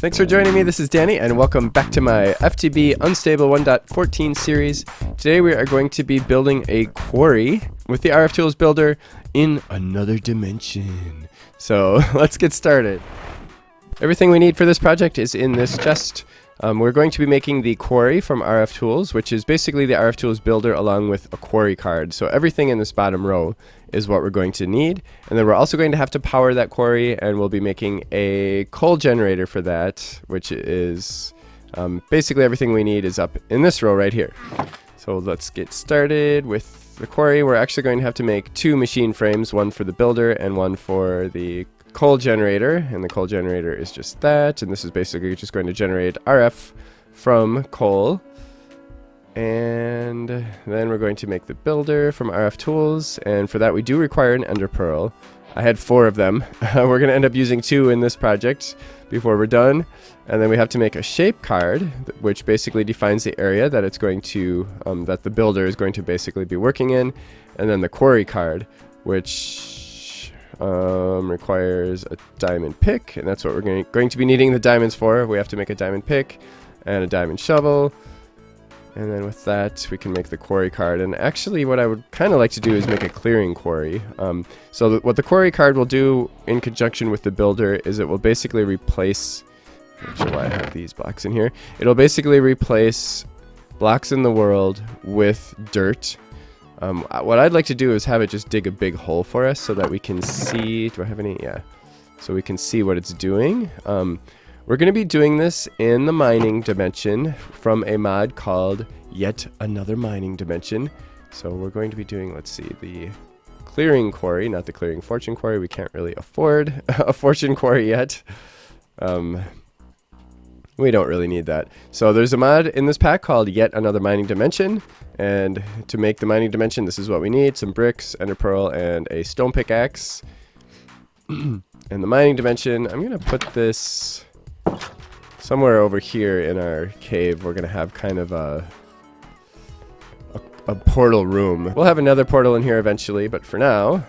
Thanks for joining me. This is Danny, and welcome back to my FTB Unstable 1.14 series. Today we are going to be building a quarry with the RF Tools builder in another dimension. So let's get started. Everything we need for this project is in this chest. We're going to be making the quarry from RF Tools, which is basically the RF Tools builder along with a quarry card. So everything in this bottom row is what we're going to need. And then we're also going to have to power that quarry, and we'll be making a coal generator for that, which is basically everything we need is up in this row right here. So let's get started with the quarry. We're actually going to have to make two machine frames, one for the builder and one for the coal generator, and the coal generator is just that, and this is basically just going to generate RF from coal. And then we're going to make the builder from RF Tools, and for that we do require an ender pearl. I had 4 of them. We're going to end up using 2 in this project before we're done. And then we have to make a shape card, which basically defines the area that it's going to that the builder is going to basically be working in, and then the quarry card, which requires a diamond pick, and that's what we're going to be needing the diamonds for. We have to make a diamond pick and a diamond shovel, and then with that we can make the quarry card. And actually what I would kind of like to do is make a clearing quarry. So what the quarry card will do in conjunction with the builder is it will basically replace, I'm not sure why I have these blocks in here, it'll basically replace blocks in the world with dirt. What I'd like to do is have it just dig a big hole for us so that we can see, do I have any? Yeah. So we can see what it's doing. We're going to be doing this in the mining dimension from a mod called Yet Another Mining Dimension. So we're going to be doing, let's see, the clearing quarry, not the clearing fortune quarry. We can't really afford a fortune quarry yet. We don't really need that. So there's a mod in this pack called Yet Another Mining Dimension. And to make the mining dimension, this is what we need: some bricks, ender pearl, and a stone pickaxe. And the mining dimension, I'm going to put this somewhere over here in our cave. We're going to have kind of a portal room. We'll have another portal in here eventually, but for now,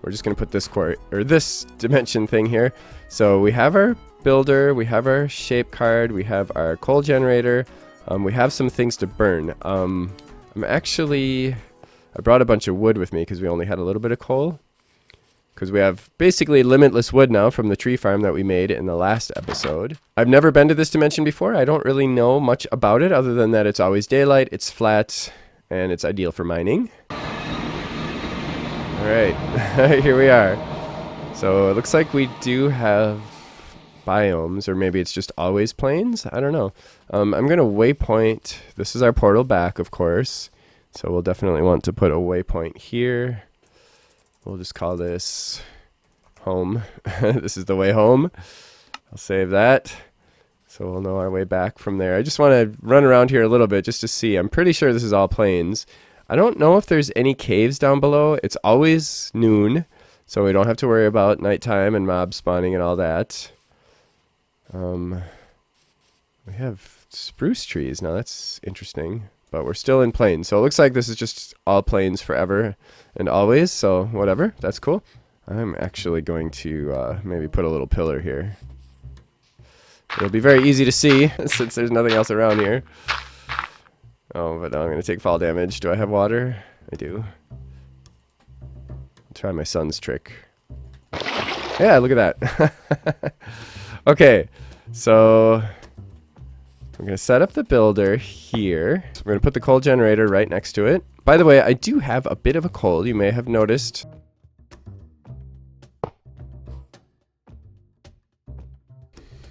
we're just going to put this quarry, or this dimension thing here. So we have our builder, we have our shape card, we have our coal generator, we have some things to burn. I brought a bunch of wood with me because we only had a little bit of coal, because we have basically limitless wood now from the tree farm that we made in the last episode. I've never been to this dimension before. I don't really know much about it other than that it's always daylight, it's flat, and it's ideal for mining. Alright, here we are. So it looks like we do have biomes, or maybe it's just always plains. I don't know. I'm going to waypoint. This is our portal back, of course. So we'll definitely want to put a waypoint here. We'll just call this home. This is the way home. I'll save that. So we'll know our way back from there. I just want to run around here a little bit just to see. I'm pretty sure this is all plains. I don't know if there's any caves down below. It's always noon, so we don't have to worry about nighttime and mob spawning and all that. We have spruce trees. Now that's interesting, but we're still in plains. So it looks like this is just all plains forever and always. So whatever, that's cool. I'm actually going to maybe put a little pillar here. It'll be very easy to see since there's nothing else around here. Oh, but now I'm going to take fall damage. Do I have water? I do. I'll try my son's trick. Yeah, look at that. Okay, so we're going to set up the builder here. So we're going to put the coal generator right next to it. By the way, I do have a bit of a cold, you may have noticed.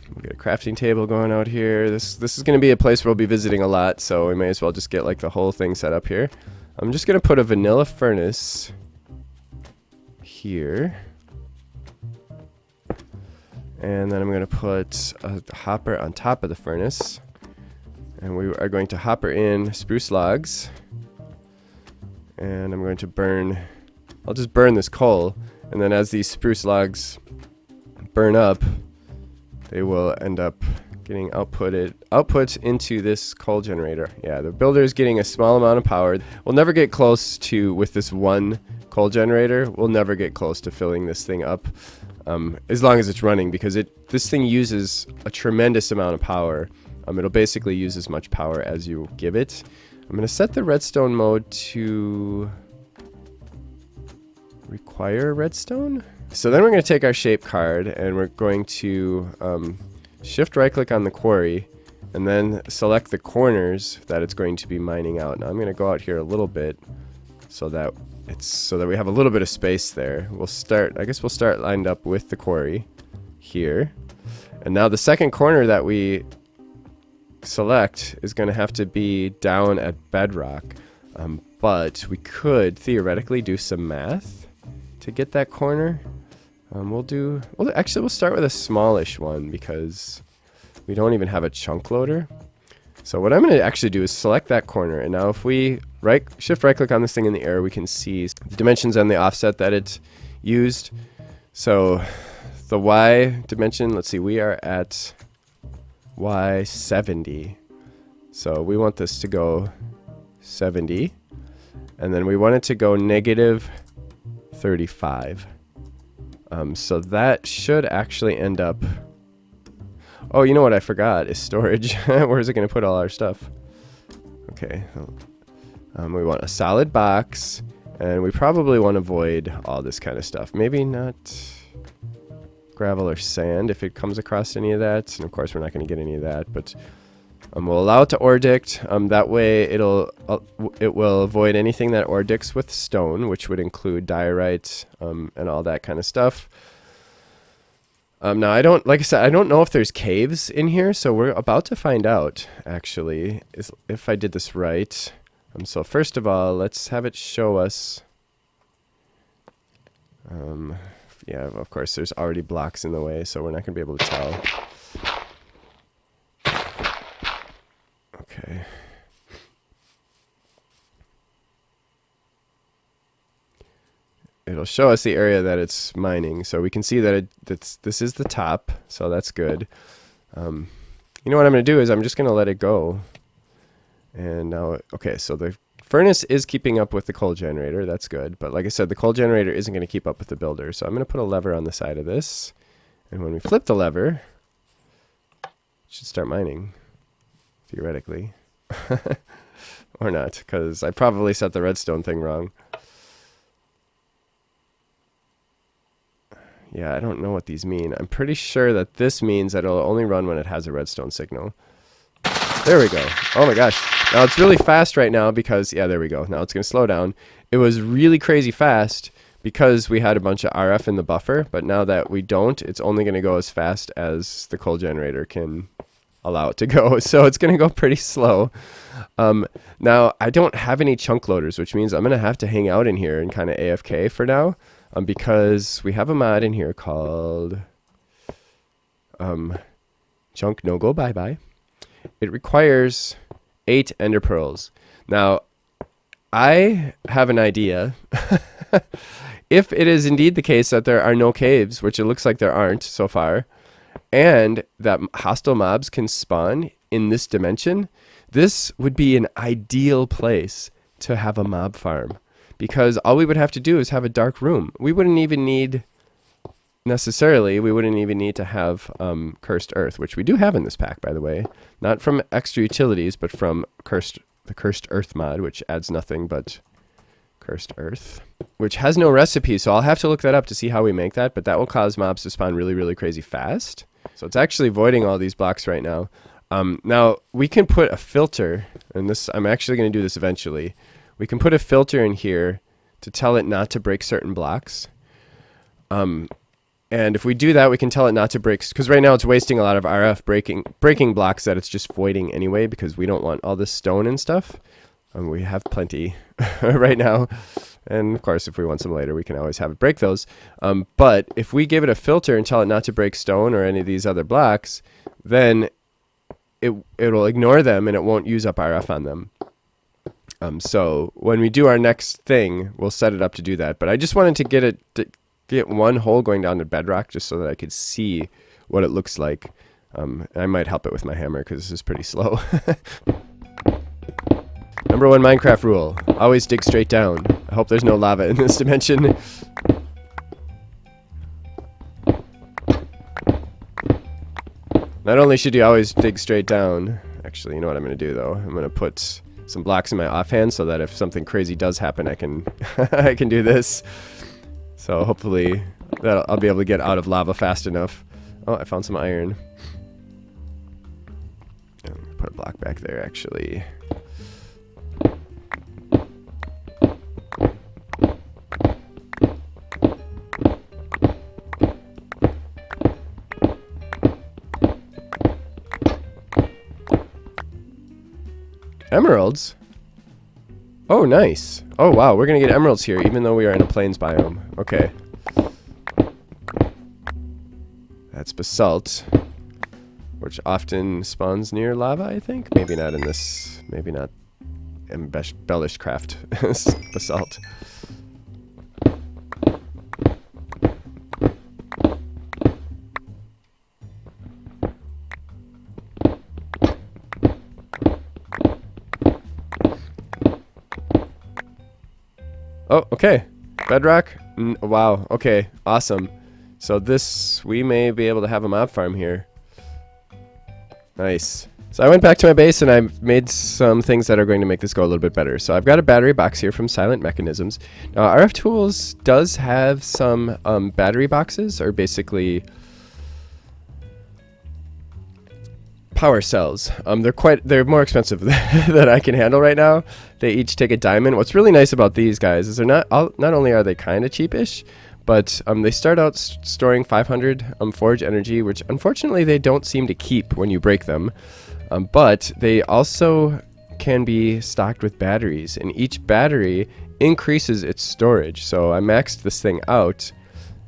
We'll get a crafting table going out here. This is going to be a place where we'll be visiting a lot, so we may as well just get like the whole thing set up here. I'm just going to put a vanilla furnace here. And then I'm going to put a hopper on top of the furnace. And we are going to hopper in spruce logs. And I'm going to burn, I'll just burn this coal. And then as these spruce logs burn up, they will end up getting output into this coal generator. Yeah, the builder is getting a small amount of power. We'll never get close to, with this one coal generator, we'll never get close to filling this thing up. as long as it's running, because this thing uses a tremendous amount of power. It'll basically use as much power as you give it. I'm going to set the redstone mode to require redstone. So then we're going to take our shape card and we're going to shift right click on the quarry and then select the corners that it's going to be mining out. Now I'm going to go out here a little bit so that we have a little bit of space there. I guess we'll start lined up with the quarry here. And now the second corner that we select is going to have to be down at bedrock. But we could theoretically do some math to get that corner. We'll start with a smallish one because we don't even have a chunk loader. So what I'm going to actually do is select that corner, and now if we shift right click on this thing in the air, we can see the dimensions and the offset that it's used. So the Y dimension, let's see, we are at Y 70. So we want this to go 70, and then we want it to go negative 35. So that should actually end up... Oh, you know what I forgot is storage. Where is it going to put all our stuff? Okay. We want a solid box, and we probably want to avoid all this kind of stuff. Maybe not gravel or sand if it comes across any of that. And of course, we're not going to get any of that, but we'll allow it to ordict. That way, it will avoid anything that ordicts with stone, which would include diorite and all that kind of stuff. Now like I said, I don't know if there's caves in here, so we're about to find out, actually, if I did this right. So first of all, let's have it show us. Yeah, of course, there's already blocks in the way, so we're not going to be able to tell. Okay. It'll show us the area that it's mining, so we can see that this is the top, so that's good. You know what I'm going to do is I'm just going to let it go. And now, okay, so the furnace is keeping up with the coal generator. That's good. But like I said, the coal generator isn't going to keep up with the builder. So I'm going to put a lever on the side of this. And when we flip the lever, it should start mining, theoretically. Or not, because I probably set the redstone thing wrong. Yeah, I don't know what these mean. I'm pretty sure that this means that it'll only run when it has a redstone signal. There we go. Oh my gosh. Now it's really fast right now because, yeah, there we go. Now it's going to slow down. It was really crazy fast because we had a bunch of RF in the buffer, but now that we don't, it's only going to go as fast as the coal generator can allow it to go. So it's going to go pretty slow. Now, I don't have any chunk loaders, which means I'm going to have to hang out in here and kind of AFK for now. Because we have a mod in here called Chunk No Go Bye Bye. It requires 8 ender pearls. Now, I have an idea. If it is indeed the case that there are no caves, which it looks like there aren't so far, and that hostile mobs can spawn in this dimension, this would be an ideal place to have a mob farm. Because all we would have to do is have a dark room. We wouldn't even need to have Cursed Earth, which we do have in this pack, by the way. Not from extra utilities, but from the Cursed Earth mod, which adds nothing but Cursed Earth, which has no recipe, so I'll have to look that up to see how we make that, but that will cause mobs to spawn really, really crazy fast. So it's actually voiding all these blocks right now. Now, we can put a filter, and this I'm actually going to do this eventually. We can put a filter in here to tell it not to break certain blocks. And if we do that, we can tell it not to break, because right now it's wasting a lot of RF breaking blocks that it's just voiding anyway, because we don't want all this stone and stuff. We have plenty right now. And of course, if we want some later, we can always have it break those. But if we give it a filter and tell it not to break stone or any of these other blocks, then it'll ignore them and it won't use up RF on them. So when we do our next thing, we'll set it up to do that. But I just wanted to get one hole going down to bedrock just so that I could see what it looks like. I might help it with my hammer because this is pretty slow. Number 1 Minecraft rule, always dig straight down. I hope there's no lava in this dimension. Not only should you always dig straight down, actually, you know what I'm going to do though? I'm going to put some blocks in my offhand so that if something crazy does happen, I can I can do this. So hopefully that I'll be able to get out of lava fast enough. Oh, I found some iron. Put a block back there, actually. Emeralds? Oh, nice. Oh, wow. We're going to get emeralds here, even though we are in a plains biome. Okay. That's basalt, which often spawns near lava, I think. Maybe not in this. Maybe not embellished craft basalt. Oh, okay. Bedrock. Wow. Okay. Awesome. So this, we may be able to have a mob farm here. Nice. So I went back to my base and I made some things that are going to make this go a little bit better. So I've got a battery box here from Silent Mechanisms. Now RF Tools does have some battery boxes, or basically power cells. They're more expensive than I can handle right now. They each take a diamond. What's really nice about these guys is they're not only are they kind of cheapish, but they start out storing 500 forge energy, which unfortunately they don't seem to keep when you break them. But they also can be stocked with batteries, and each battery increases its storage. So I maxed this thing out,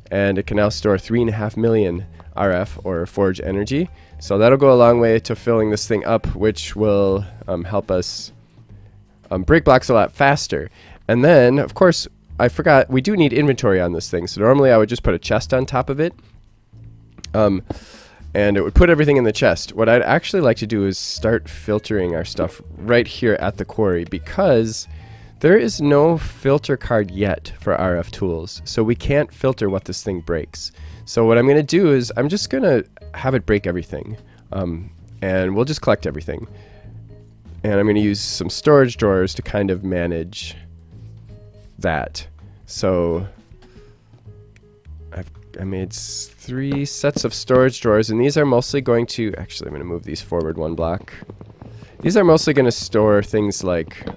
and it can now store 3.5 million RF, or forge energy. So that'll go a long way to filling this thing up, which will help us break blocks a lot faster. And then, of course, I forgot, we do need inventory on this thing. So normally I would just put a chest on top of it. And it would put everything in the chest. What I'd actually like to do is start filtering our stuff right here at the quarry, because there is no filter card yet for RF tools. So we can't filter what this thing breaks. So what I'm going to do is I'm just going to have it break everything. And we'll just collect everything. And I'm going to use some storage drawers to kind of manage that. So I made 3 sets of storage drawers, and these are mostly going to, actually I'm going to move these forward 1 block. These are mostly going to store things like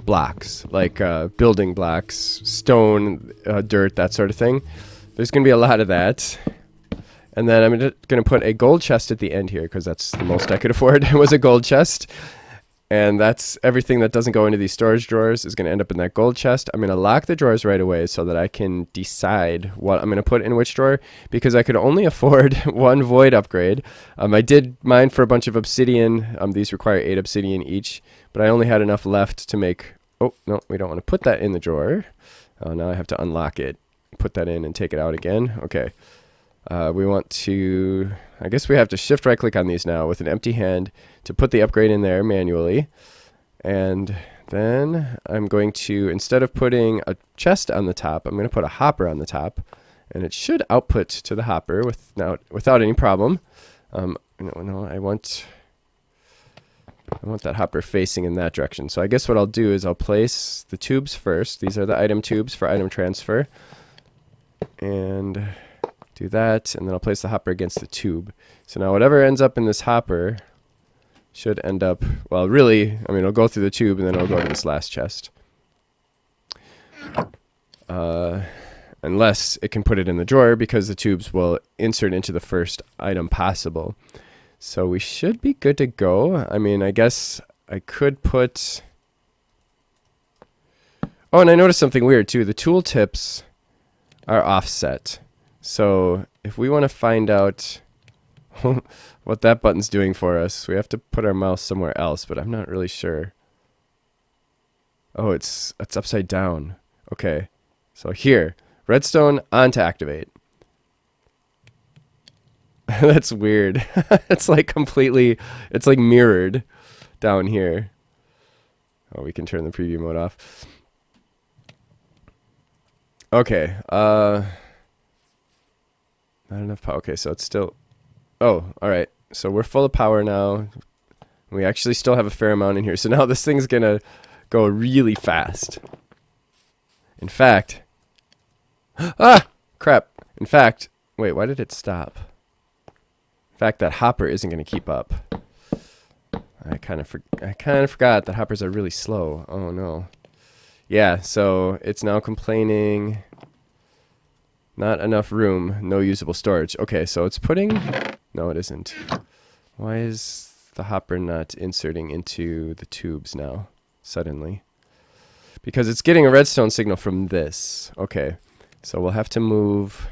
blocks, like building blocks, stone, dirt, that sort of thing. There's going to be a lot of that. And then I'm going to put a gold chest at the end here, because that's the most I could afford was a gold chest. And that's everything that doesn't go into these storage drawers is going to end up in that gold chest. I'm going to lock the drawers right away so that I can decide what I'm going to put in which drawer, because I could only afford 1 void upgrade. I did mine for a bunch of obsidian. These require 8 obsidian each, but I only had enough left to make... Oh, no, we don't want to put that in the drawer. Now I have to unlock it, put that in and take it out again. Okay. We want to... I guess we have to shift right click on these now with an empty hand to put the upgrade in there manually. And then I'm going to, instead of putting a chest on the top, I'm going to put a hopper on the top. And it should output to the hopper without any problem. No, I want that hopper facing in that direction. So I guess what I'll do is I'll place the tubes first. These are the item tubes for item transfer. And do that, and then I'll place the hopper against the tube. So now whatever ends up in this hopper should end up, well, really, I mean, it'll go through the tube, and then it'll go to this last chest. Unless it can put it in the drawer, because the tubes will insert into the first item possible. So we should be good to go. I mean, I guess I could put... Oh, and I noticed something weird, too. The tool tips are offset. So if we want to find out what that button's doing for us, we have to put our mouse somewhere else, but I'm not really sure. Oh, it's upside down. Okay. So here, redstone on to activate. That's weird. It's like completely, it's like mirrored down here. Oh, we can turn the preview mode off. Okay. Not enough power. Okay, so it's still... Oh, all right. So we're full of power now. We actually still have a fair amount in here. So now this thing's going to go really fast. In fact... ah! Crap. In fact... Wait, why did it stop? In fact, that hopper isn't going to keep up. I kind of forgot that hoppers are really slow. Oh, no. Yeah, so it's now complaining... Not enough room, no usable storage. Okay, so it's putting... No, it isn't. Why is the hopper not inserting into the tubes now, suddenly? Because it's getting a redstone signal from this. Okay, so we'll have to move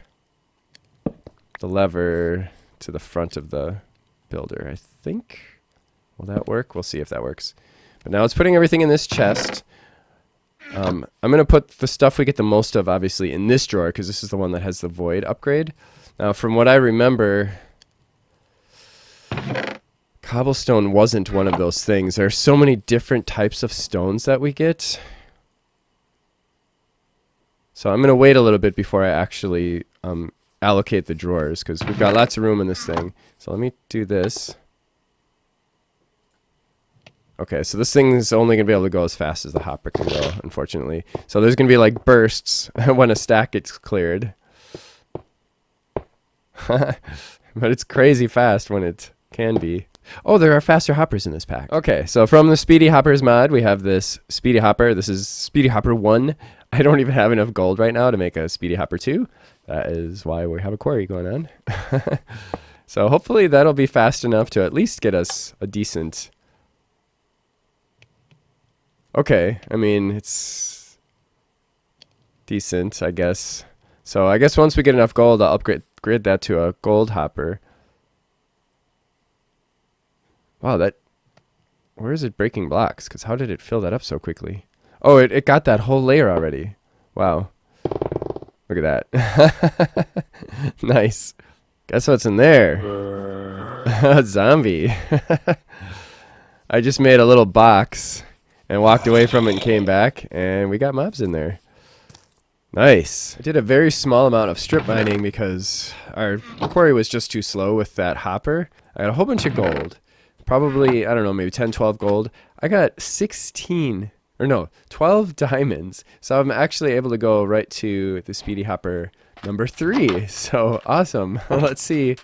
the lever to the front of the builder, I think. Will that work? We'll see if that works. But now it's putting everything in this chest. I'm going to put the stuff we get the most of, obviously, in this drawer, because this is the one that has the void upgrade. Now, from what I remember, cobblestone wasn't one of those things. There are so many different types of stones that we get. So I'm going to wait a little bit before I actually allocate the drawers, because we've got lots of room in this thing. So let me do this. Okay, so this thing is only going to be able to go as fast as the hopper can go, unfortunately. So there's going to be like bursts when a stack gets cleared. But it's crazy fast when it can be. Oh, there are faster hoppers in this pack. Okay, so from the Speedy Hoppers mod, we have this Speedy Hopper. This is Speedy Hopper 1. I don't even have enough gold right now to make a Speedy Hopper 2. That is why we have a quarry going on. So hopefully that'll be fast enough to at least get us a decent... Okay, I mean, it's decent, I guess. So I guess once we get enough gold, I'll upgrade that to a gold hopper. Wow, that... Where is it breaking blocks? Because how did it fill that up so quickly? Oh, it got that whole layer already. Wow. Look at that. Nice. Guess what's in there? A zombie. I just made a little box and walked away from it and came back, and we got mobs in there. Nice. I did a very small amount of strip mining because our quarry was just too slow with that hopper. I got a whole bunch of gold. Probably, I don't know, maybe 10, 12 gold. I got 12 diamonds. So I'm actually able to go right to the Speedy Hopper number 3. So awesome. Let's see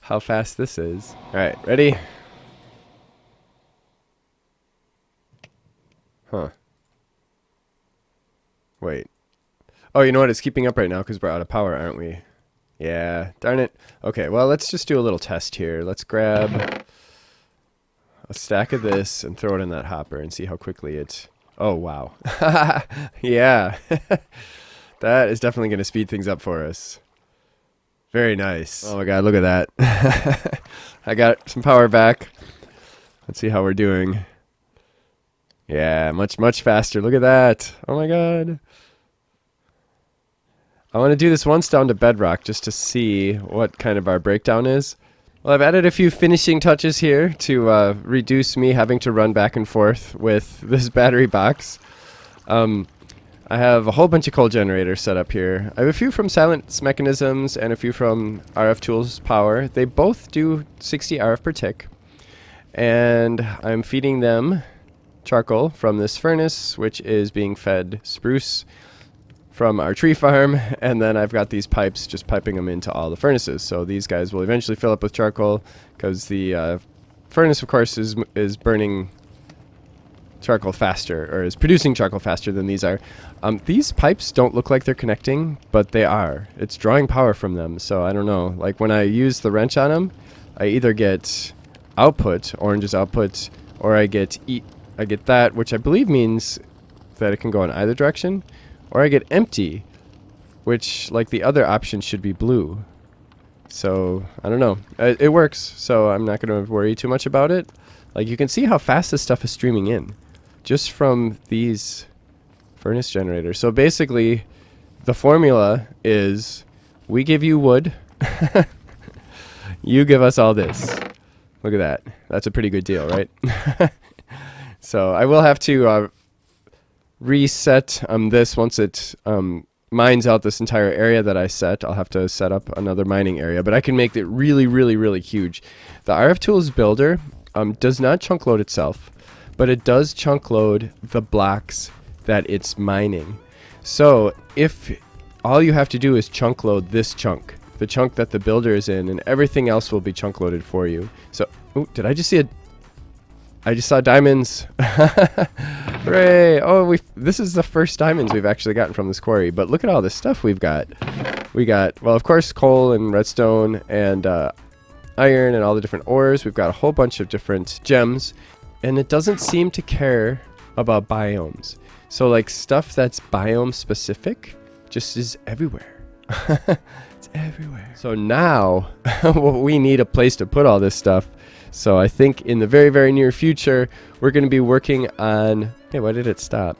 how fast this is. All right, ready? Huh. Wait. Oh, you know what? It's keeping up right now because we're out of power, aren't we? Yeah, darn it. Okay, well, let's just do a little test here. Let's grab a stack of this and throw it in that hopper and see how quickly it... Oh, wow. Yeah. That is definitely going to speed things up for us. Very nice. Oh my god, look at that. I got some power back. Let's see how we're doing. Yeah, much, much faster. Look at that. Oh my god. I want to do this once down to bedrock just to see what kind of our breakdown is. Well, I've added a few finishing touches here to reduce me having to run back and forth with this battery box. I have a whole bunch of coal generators set up here. I have a few from Silence Mechanisms and a few from RF Tools Power. They both do 60 RF per tick. And I'm feeding them charcoal from this furnace, which is being fed spruce from our tree farm, and then I've got these pipes just piping them into all the furnaces. So these guys will eventually fill up with charcoal because the furnace, of course, is burning charcoal faster, or is producing charcoal faster than these are. These pipes don't look like they're connecting, but they are. It's drawing power from them, so I don't know. Like when I use the wrench on them, I either get output, orange's output, or I get that, which I believe means that it can go in either direction. Or I get empty, which, like the other option, should be blue. So, I don't know. It works, so I'm not going to worry too much about it. Like, you can see how fast this stuff is streaming in. Just from these furnace generators. So, basically, the formula is we give you wood. You give us all this. Look at that. That's a pretty good deal, right? So, I will have to... reset this once it mines out this entire area that I set. I'll have to set up another mining area, but I can make it really, really, really huge. The RF Tools builder does not chunk load itself, but it does chunk load the blocks that it's mining. So if all you have to do is chunk load this chunk, the chunk that the builder is in, and everything else will be chunk loaded for you. So, ooh, did I just see I just saw diamonds. Hooray! Oh, this is the first diamonds we've actually gotten from this quarry. But look at all this stuff we've got. We got, well, of course, coal and redstone and iron and all the different ores. We've got a whole bunch of different gems. And it doesn't seem to care about biomes. So, like, stuff that's biome specific just is everywhere. It's everywhere. So now we need a place to put all this stuff. So I think in the very, very near future, we're going to be working on... Hey, why did it stop?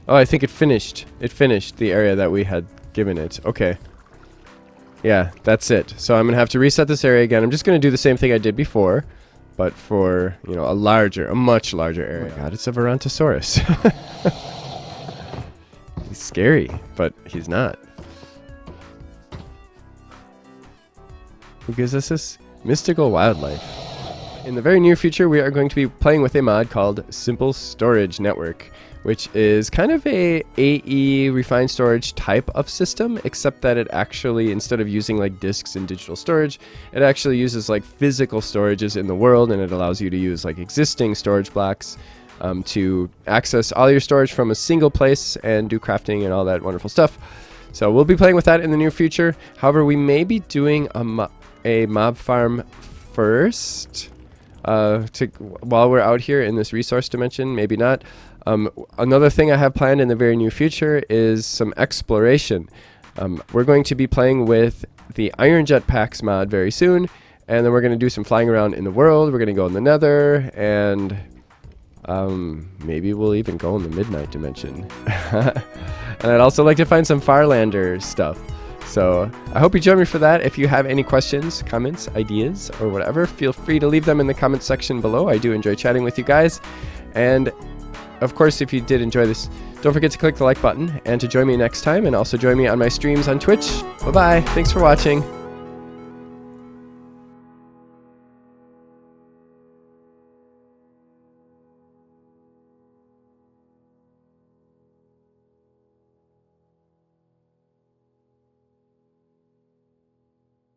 Oh, I think it finished. It finished the area that we had given it. Okay. Yeah, that's it. So I'm going to have to reset this area again. I'm just going to do the same thing I did before, but for, you know, a much larger area. Oh my God, it's a Verontosaurus. He's scary, but he's not. Who gives us this mystical wildlife? In the very near future, we are going to be playing with a mod called Simple Storage Network, which is kind of a AE refined storage type of system, except that it actually, instead of using like disks and digital storage, it actually uses like physical storages in the world, and it allows you to use like existing storage blocks to access all your storage from a single place and do crafting and all that wonderful stuff. So we'll be playing with that in the near future. However, we may be doing a mob farm first while we're out here in this resource dimension. Maybe not. Another thing I have planned in the very near future is some exploration. We're going to be playing with the Iron Jetpacks mod very soon, and then we're going to do some flying around in the world. We're going to go in the Nether, and maybe we'll even go in the Midnight dimension. And I'd also like to find some Farlander stuff. So I hope you join me for that. If you have any questions, comments, ideas, or whatever, feel free to leave them in the comments section below. I do enjoy chatting with you guys. And of course, if you did enjoy this, don't forget to click the like button and to join me next time, and also join me on my streams on Twitch. Bye-bye. Thanks for watching.